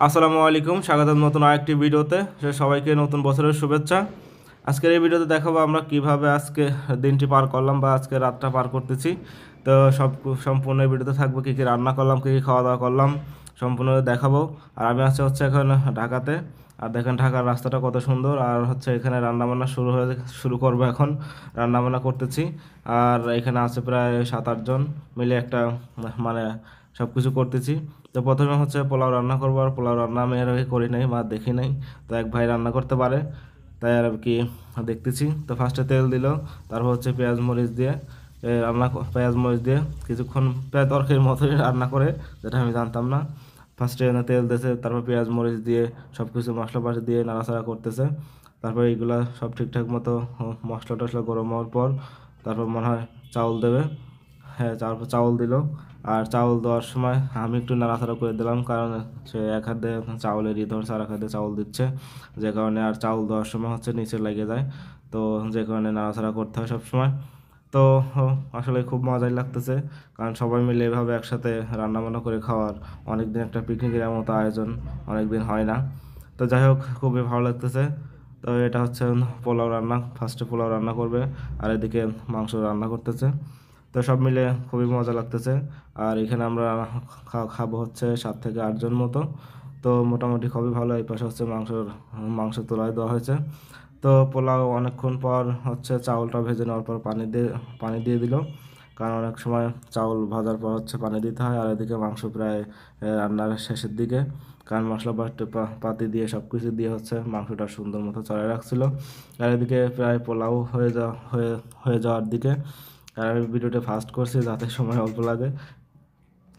আসসালামু আলাইকুম, স্বাগতম নতুন আরেকটি ভিডিওতে। সবাইকে নতুন বছরের শুভেচ্ছা। আজকের এই ভিডিওতে দেখাবো আমরা কিভাবে আজকে দিনটি পার করলাম বা আজকে রাতটা পার করতেছি। তো সম্পূর্ণ এই ভিডিওতে থাকবে কী কী রান্না করলাম, কী কী খাওয়া দাওয়া করলাম, সম্পূর্ণ দেখাবো। আর আমি হচ্ছে এখন ঢাকাতে। আর দেখেন ঢাকার রাস্তাটা কত সুন্দর। আর এখানে রান্নাবান্না শুরু করবো এখন। রান্নাবান্না করতেছি। আর এখানে আছে প্রায় 7-8 জন মিলে একটা মানে সব কিছু করতেছি। তো প্রথমে পোলাও রান্না করবো। আর পোলাও রান্না আমি এর আগে করি নাই বা দেখি নাই। তো এক ভাই রান্না করতে পারে, তাই আর কি দেখতেছি। তো ফার্স্টে তেল দিল, তারপর পেঁয়াজ মরিচ দিয়ে পেঁয়াজ মরিচ দিয়ে কিছুক্ষণ প্রায় তরকারির মতোই রান্না করে, যেটা আমি জানতাম না। ফার্স্টে তেল দিয়েছে, তারপর পেঁয়াজ মরিচ দিয়ে সব কিছু মশলাপাতি দিয়ে নাড়াচাড়া করতেছে। তারপর এইগুলা সব ঠিকঠাক মতো মশলা টশলা গরম হওয়ার পর তারপর মনে হয় চাউল দেবে। হ্যাঁ, তারপর চাউল দিল। আর চাউল দেওয়ার সময় আমি একটু নাড়াচাড়া করে দিলাম, কারণ সে এক হাত দিয়ে চাউলের ধরছে আর এক হাত দিয়ে চাউল দিচ্ছে, যে কারণে আর চাউল দেওয়ার সময় নিচে লেগে যায়। তো যে কারণে নাড়াচাড়া করতে হয় সবসময়। তো আসলে খুব মজাই লাগতেছে, কারণ সবাই মিলে এভাবে একসাথে রান্নাবান্না করে খাওয়ার অনেকদিন একটা পিকনিকের মতো আয়োজন অনেকদিন হয় না। তো যাই হোক, খুবই ভালো লাগতেছে। তো এটা পোলাও রান্না, ফার্স্টে পোলাও রান্না করবে আর এদিকে মাংস রান্না করতেছে। তো সব মিলে খুবই মজা লাগতেছে। আর এখানে আমরা খাবো 7 থেকে 8 জন মতো। তো মোটামুটি খুবই ভালো। এই পাশে মাংস তোলায় দেওয়া হয়েছে। তো পোলাও অনেকক্ষণ পর চাউলটা ভেজে নেওয়ার পর পানি দিয়ে দিল, কারণ অনেক সময় চাউল ভাজার পর পানি দিতে হয়। আর এদিকে মাংস প্রায় রান্নার শেষের দিকে, কারণ মশলা পাতি দিয়ে সব কিছু দিয়ে মাংসটা সুন্দর মতো চড়াই রাখছিল। আর এদিকে প্রায় পোলাও হয়ে যাওয়ার দিকে। আর আমি ভিডিওটা ফাস্ট করছি যাতে সময় অল্প লাগে,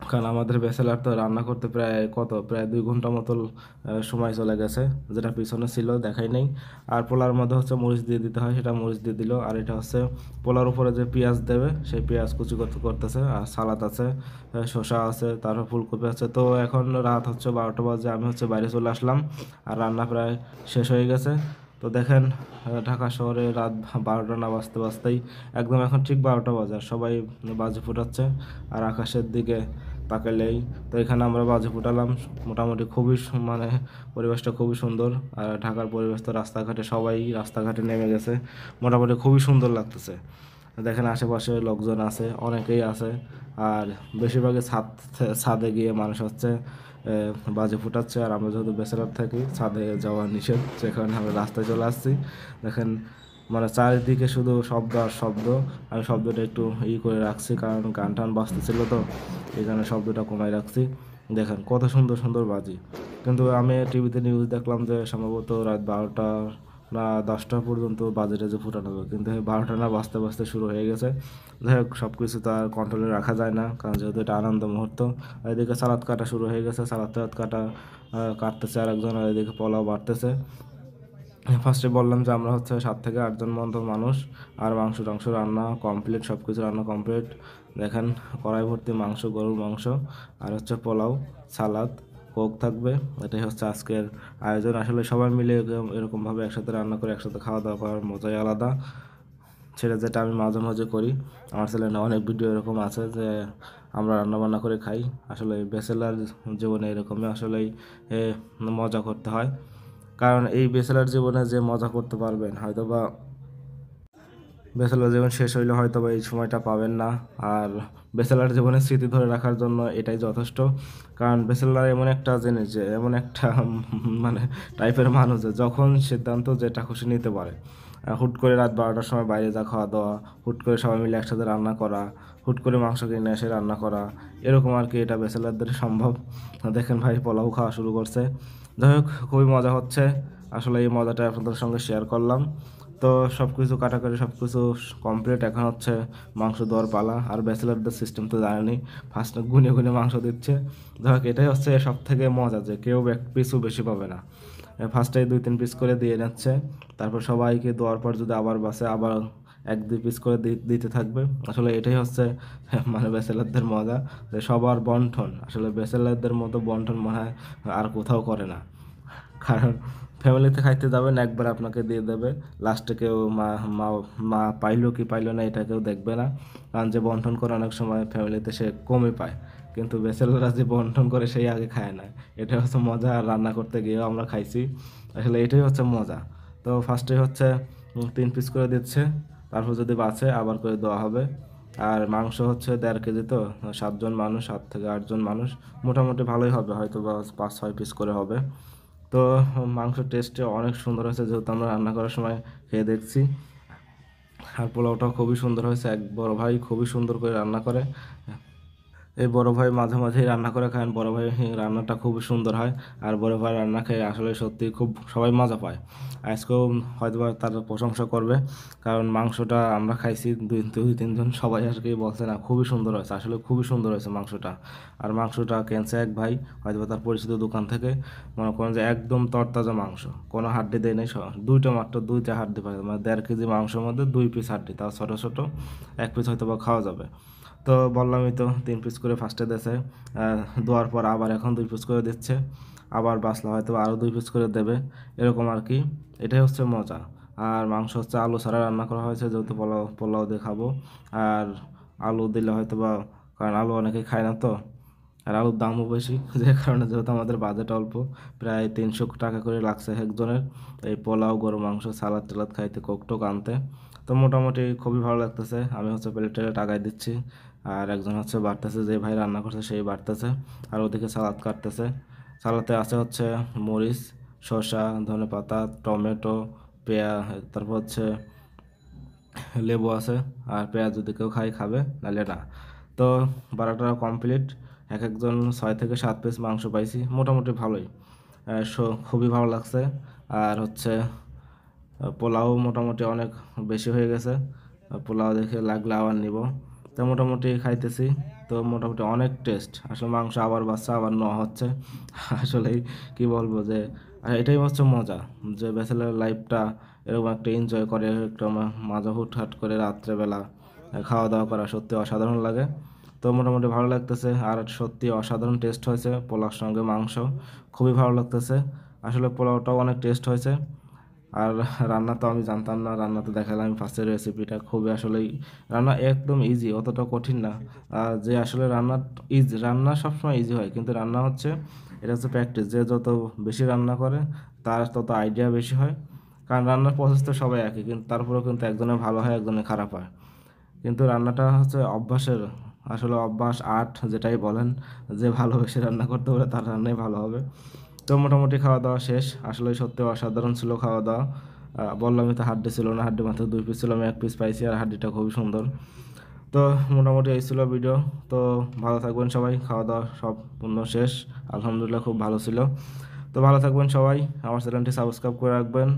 কারণ আমাদের ব্যাচেলার তো রান্না করতে প্রায় 2 ঘন্টা মতো সময় চলে গেছে, যেটা পিছনে ছিল দেখাই নেই। আর পোলার মধ্যে মরিচ দিয়ে দিতে হয়, সেটা মরিচ দিয়ে দিল। আর এটা পোলার উপরে যে পেঁয়াজ দেবে, সেই পেঁয়াজ কুচি করতেছে। আর সালাদ আছে, শসা আছে, তারপর ফুলকপি আছে। তো এখন রাত 12টা বাজে, আমি বাইরে চলে আসলাম। আর রান্না প্রায় শেষ হয়ে গেছে। তো দেখেন, ঢাকা শহরে রাত 12টা না বাজতে বাজতেই একদম এখন ঠিক 12টা বাজে, আর সবাই বাজি ফুটাচ্ছে। আর আকাশের দিকে তাকালেই, তো এখানে আমরা বাজি ফুটালাম। মোটামুটি পরিবেশটা খুবই সুন্দর। আর ঢাকার পরিবেশ তো সবাই রাস্তাঘাটে নেমে গেছে, মোটামুটি খুবই সুন্দর লাগতেছে। দেখেন আশেপাশে লোকজন আছে, অনেকেই আছে। আর বেশিরভাগই ছাদে গিয়ে মানুষ বাজি ফুটাচ্ছে। আর আমরা যেহেতু ব্যাচেলার থাকি, ছাদে যাওয়া নিষেধ, যে কারণে আমরা রাস্তায় চলে আসছি। দেখেন চারিদিকে শুধু শব্দ আর শব্দ। আমি শব্দটা একটু করে রাখছি, কারণ গান টান বাজতেছিল, তো এই কারণে শব্দটা কমাই রাখছি। দেখেন কত সুন্দর সুন্দর বাজি। কিন্তু আমি টিভিতে নিউজ দেখলাম যে সম্ভবত রাত 12টা না 10টা পর্যন্ত বাজে টাজে ফুটানো হবে, কিন্তু 12টা না বাজতে বাজতে শুরু হয়ে গেছে। যাই হোক, সব কিছু তো আর কন্ট্রোলে রাখা যায় না, কারণ যেহেতু এটা আনন্দ মুহূর্ত। আর এদিকে সালাদ কাটা শুরু হয়ে গেছে, সালাদ কাটতেছে আর একজন, আর এদিকে পোলাও বাড়তেছে। ফার্স্টে বললাম যে আমরা 7 থেকে 8 জন মতো মানুষ। আর মাংস টাংস রান্না কমপ্লিট, সব কিছু রান্না কমপ্লিট। দেখেন কড়াই ভর্তি মাংস, গরুর মাংস। আর পোলাও, সালাদ, কোক থাকবে। এটাই আজকের আয়োজন। আসলে সবাই মিলে এরকমভাবে একসাথে রান্না করে একসাথে খাওয়া দাওয়া করার মজাই আলাদা। সেটা যেটা আমি মাঝে মাঝে করি। আমার চ্যানেলে অনেক ভিডিও এরকম আছে যে আমরা রান্না বান্না করে খাই। আসলে ব্যাচেলার জীবনে এরকমই আসলেই মজা করতে হয়, কারণ এই ব্যাচেলার জীবনে যে মজা করতে পারবেন, হয়তোবা ব্যাচেলার জীবন শেষ হইলে হয়তোবা এই সময়টা পাবেন না। আর ব্যাচেলার জীবনের স্মৃতি ধরে রাখার জন্য এটাই যথেষ্ট। কারণ ব্যাচেলার এমন একটা জিনিস, যে এমন একটা টাইপের মানুষ, যে যখন সিদ্ধান্ত যেটা খুশি নিতে পারে। হুট করে রাত 12টার সময় বাইরে যা খাওয়া দাওয়া, হুট করে সবাই মিলে একসাথে রান্না করা, হুট করে মাংস কিনে এসে রান্না করা, এরকম আর কি এটা ব্যাচেলারদের সম্ভব। দেখেন ভাই পোলাও খাওয়া শুরু করছে। যাই হোক, খুবই মজা হচ্ছে। আসলে এই মজাটা আপনাদের সঙ্গে শেয়ার করলাম। তো সব কিছু কাটাকাটি সব কিছু কমপ্লিট। এখন মাংস দেওয়ার পালা। আর ব্যাচেলারদের সিস্টেম তো জানেনি, ফার্স্টে গুনে গুনে মাংস দিচ্ছে। যাই এটাই সব থেকে মজা, যে কেউ এক পিসও বেশি পাবে না। ফার্স্টে 2-3 পিস করে দিয়ে নিচ্ছে, তারপর সবাইকে দেওয়ার পর যদি আবার বাসে আবার 1-2 পিস করে দিতে থাকবে। আসলে এটাই ব্যাচেলারদের মজা, যে সবার বন্টন। আসলে ব্যাচেলারদের মতো বন্টন মনে হয় আর কোথাও করে না, কারণ ফ্যামিলিতে খাইতে যাবেন একবার আপনাকে দিয়ে দেবে, লাস্টে কেউ মা মা মা পাইলো কি পাইলো না এটা কেউ দেখবে না। কারণ যে বন্টন করে অনেক সময় ফ্যামিলিতে সে কমই পায়, কিন্তু ব্যাচেলররা যে বন্টন করে সেই আগে খায় না, এটা হচ্ছে মজা। আর রান্না করতে গিয়েও আমরা খাইছি, আসলে এটাই হচ্ছে মজা। তো ফার্স্টে হচ্ছে 3 পিস করে দিচ্ছে, তারপর যদি বাঁচে আবার করে দেওয়া হবে। আর মাংস হচ্ছে 1.5 কেজি, তো 7 জন মানুষ, 7 থেকে 8 জন মানুষ, মোটামুটি ভালোই হবে, হয়তো বা 5-6 পিস করে হবে। তো মাংস টেস্টে অনেক সুন্দর হয়েছে, যেহেতু আমরা রান্না করার সময় খেয়ে দেখছি। আর পোলাওটাও খুবই সুন্দর হয়েছে, এক বড় ভাই খুবই সুন্দর করে রান্না করে। এই বড় ভাই মাঝে মাঝেই রান্না করে খান, বড় ভাই রান্নাটা খুবই সুন্দর হয়। আর বড় ভাই রান্না খেয়ে আসলে সত্যি খুব সবাই মজা পায়। আজকেও হয়তো বা তার প্রশংসা করবে, কারণ মাংসটা আমরা খাইছি 2-3 জন, সবাই আর কি বলছে না খুবই সুন্দর হয়েছে, আসলে খুবই সুন্দর হয়েছে মাংসটা। আর মাংসটা কেনছে এক ভাই, হয়তো বা তার পরিচিত দোকান থেকে, মনে করেন যে একদম তরতাজা মাংস, কোনো হাড্ডি দেয় নাই, মাত্র দুইটা হাড্ডি পাই, মানে 1.5 কেজি মাংসের মধ্যে 2 পিস হাড্ডি, তাও ছোটো ছোটো, 1 পিস হয়তো বা খাওয়া যাবে। তো বললামই তো 3 পিস করে ফার্স্টে দিয়েছে, দেওয়ার পর আবার এখন 2 পিস করে দিচ্ছে, আবার বাঁচলে হয়তো আরও 2 পিস করে দেবে, এরকম আর কি। এটাই হচ্ছে মজা। আর মাংস হচ্ছে আলু ছাড়া রান্না করা হয়েছে, যেহেতু পোলাও পোলাও দিয়ে খাবো। আর আলু দিলে হয়তো বা, কারণ আলু অনেকেই খায় না তো, আর আলুর দামও বেশি, যে কারণে যেহেতু আমাদের বাজেট অল্প, প্রায় 300 টাকা করে লাগছে একজনের, এই পোলাও, গরু মাংস, সালাদ টালাদ খাইতে, কোক টোক আনতে। তো মোটামুটি খুবই ভালো লাগতেছে। আমি হচ্ছে প্লেটে টাকায় দিচ্ছি, আর একজন হচ্ছে বাড়তেছে, যে ভাই রান্না করছে সেই বাড়তেছে, আর ওদিকে সালাদ কাটতেছে। সালাদে আছে হচ্ছে মরিচ, শসা, ধনেপাতা, টমেটো, পেঁয়াজ, তারপর হচ্ছে লেবু আছে। আর পেঁয়াজ যদি কেউ খায় খাবে, নাহলে না। তো বারোটা কমপ্লিট, এক একজন 6 থেকে 7 পিস মাংস পাইছি, মোটামুটি ভালোই। খুবই ভালো লাগছে। আর হচ্ছে পোলাও মোটামুটি অনেক বেশি হয়ে গেছে, পোলাও দেখে লাগলে আবার নিব। তো মোটামুটি খাইতেছি, তো মোটামুটি অনেক টেস্ট, আসলে মাংস আবার বাচ্চা আবার নেওয়া হচ্ছে। আসলেই কি বলবো, যে আর এটাই হচ্ছে মজা, যে ব্যাচেলার লাইফটা এরকম একটা এনজয় করে, একটু মাজা হুটহাট করে রাত্রেবেলা খাওয়া দাওয়া করা সত্যি অসাধারণ লাগে। তো মোটামুটি ভালো লাগতেছে, আর সত্যি অসাধারণ টেস্ট হয়েছে পোলাওর সঙ্গে মাংস, খুবই ভালো লাগতেছে। আসলে পোলাওটাও অনেক টেস্ট হয়েছে। আর রান্না তো আমি জানতাম না, রান্না তো দেখালাম আমি ফার্স্টের রেসিপিটা, খুবই আসলেই রান্না একদম ইজি, অতটা কঠিন না। আর যে আসলে রান্না সবসময় ইজি হয়, কিন্তু রান্না হচ্ছে, এটা হচ্ছে প্র্যাকটিস, যে যত বেশি রান্না করে তার তত আইডিয়া বেশি হয়। কারণ রান্নার প্রসেস তো সবাই একই, কিন্তু তারপরেও কিন্তু একজনের ভালো হয়, একজনের খারাপ হয়। কিন্তু রান্নাটা হচ্ছে অভ্যাসের, আসলে অভ্যাস আর্ট যেটাই বলেন, যে ভালোবেসে রান্না করতে পারে তার রান্নাই ভালো হবে। তো মোটামুটি খাওয়া দাওয়া শেষ, আসলে সত্যি অসাধারণ ছিল খাওয়া দাওয়া। বললামই তো, হাড্ডি ছিল না, হাড্ডি মাত্র 2 পিস ছিল, আমি 1 পিস পাইছি, আর হাড্ডিটা খুবই সুন্দর। তো মোটামুটি এই ছিল ভিডিও। তো ভালো থাকবেন সবাই, খাওয়া দাওয়া সম্পূর্ণ শেষ, আলহামদুলিল্লাহ খুব ভালো ছিল। তো ভালো থাকবেন সবাই, আমার চ্যানেলটি সাবস্ক্রাইব করে রাখবেন।